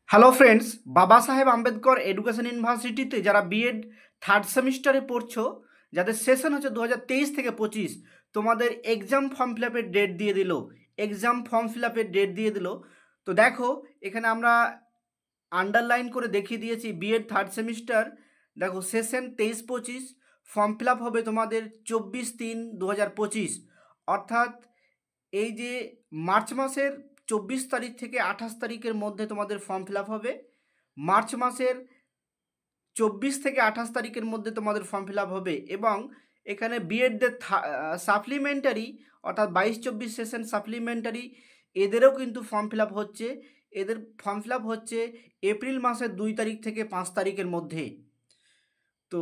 Hello friends, বাবা সাহেব Ambedkar education ইউনিভার্সিটিতে যারা বিএড থার্ড সেমিস্টারে পড়ছো, যাদের সেশন হচ্ছে 2023 থেকে 25, তোমাদের এক্সাম ফর্ম ফিল আপের ডেট দিয়ে দিল। তো দেখো, এখানে আমরা আন্ডারলাইন করে দেখিয়ে দিয়েছি বিএড থার্ড সেমিস্টার। দেখো, সেশন 23-25, ফর্ম ফিল আপ হবে তোমাদের 24/3/2025, অর্থাৎ এই যে মার্চ মাসের 24 তারিখ থেকে 28 তারিখের মধ্যে তোমাদের ফর্ম ফিল আপ হবে। মার্চ মাসের 24 থেকে 28 তারিখের মধ্যে তোমাদের ফর্ম ফিল আপ হবে। এবং এখানে বিএডদের সাপ্লিমেন্টারি, অর্থাৎ 22-24 সেশন সাপ্লিমেন্টারি, এদেরও কিন্তু ফর্ম ফিল আপ হচ্ছে। এদের ফর্ম ফিল আপ হচ্ছে এপ্রিল মাসের 2 তারিখ থেকে 5 তারিখের মধ্যে। তো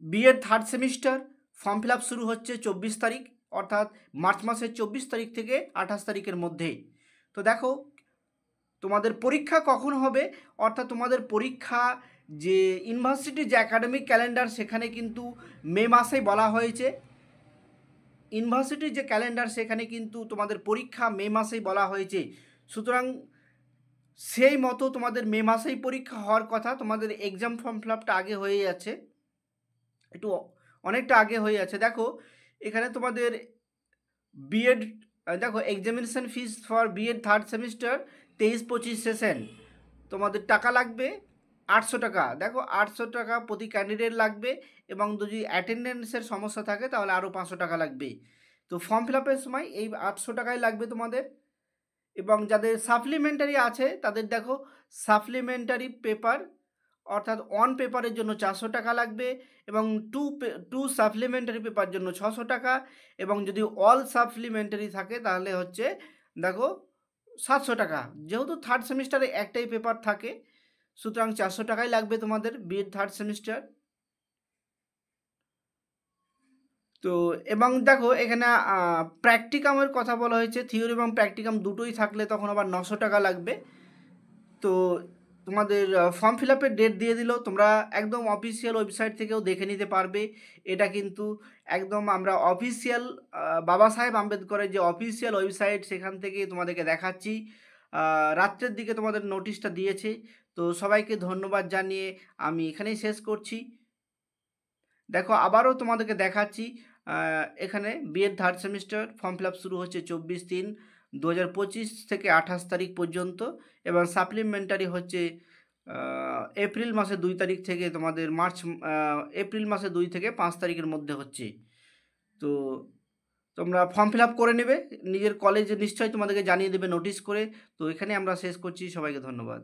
BEd third semester form fill up শুরু হচ্ছে 24 তারিখ, অর্থাৎ মার্চ মাসের 24 তারিখ থেকে 28 তারিখের মধ্যে। তো দেখো, তোমাদের পরীক্ষা কখন হবে, অর্থাৎ তোমাদের পরীক্ষা যে ইউনিভার্সিটির যে একাডেমিক ক্যালেন্ডার, সেখানে কিন্তু মে মাসেই বলা হয়েছে। ইউনিভার্সিটির যে ক্যালেন্ডার, সেখানে কিন্তু তোমাদের পরীক্ষা মে মাসেই বলা হয়েছে। সুতরাং সেই মতো তোমাদের মে মাসেই পরীক্ষা হওয়ার কথা। তোমাদের এক্সাম ফর্ম ফিল আপটা আগে হয়ে যাচ্ছে, একটু অনেকটা আগে হয়ে যাচ্ছে। দেখো, এখানে তোমাদের বিএড, দেখো examination fees for BEd third semester 23-25 session, তোমাদের টাকা লাগবে 800 টাকা। দেখো, 800 টাকা প্রতি ক্যান্ডিডেট লাগবে, এবং যদি অ্যাটেন্ডেন্সের সমস্যা থাকে তাহলে আরও 500 টাকা লাগবে। তো ফর্ম ফিল আপের সময় এই 800 টাকাই লাগবে তোমাদের। এবং যাদের সাপ্লিমেন্টারি আছে তাদের দেখো, সাপ্লিমেন্টারি পেপার, অর্থাৎ অন পেপারের জন্য 400 টাকা লাগবে, এবং টু সাপ্লিমেন্টারি পেপার জন্য 600 টাকা, এবং যদি অল সাপ্লিমেন্টারি থাকে তাহলে হচ্ছে দেখো 700 টাকা। যেহেতু থার্ড সেমিস্টারে একটাই পেপার থাকে, সুতরাং 400 টাকাই লাগবে তোমাদের বিএড থার্ড সেমিস্টার। তো এবং দেখো, এখানে প্র্যাকটিকামের কথা বলা হয়েছে। থিওরি এবং প্র্যাকটিকাম দুটোই থাকলে তখন আবার 900 টাকা লাগবে। তো তোমাদের ফর্ম ফিল আপের ডেট দিয়ে দিল, তোমরা একদম অফিসিয়াল ওয়েবসাইট থেকেও দেখে নিতে পারবে। এটা কিন্তু একদম আমরা অফিসিয়াল বাবা সাহেব আম্বেদকরের যে অফিসিয়াল ওয়েবসাইট, সেখান থেকে তোমাদেরকে দেখাচ্ছি। রাত্রের দিকে তোমাদের নোটিশটা দিয়েছে। তো সবাইকে ধন্যবাদ জানিয়ে আমি এখানেই শেষ করছি। দেখো, আবারও তোমাদেরকে দেখাচ্ছি। এখানে BEd third semester form fill up শুরু হচ্ছে 24/3/2025 থেকে 28 তারিখ পর্যন্ত, এবং সাপ্লিমেন্টারি হচ্ছে এপ্রিল মাসের 2 তারিখ থেকে তোমাদের এপ্রিল মাসের 2 থেকে 5 তারিখের মধ্যে হচ্ছে। তো তোমরা ফর্ম ফিল আপ করে নেবে, নিজের কলেজে নিশ্চয়ই তোমাদেরকে জানিয়ে দেবে নোটিশ করে। তো এখানে আমরা শেষ করছি, সবাইকে ধন্যবাদ।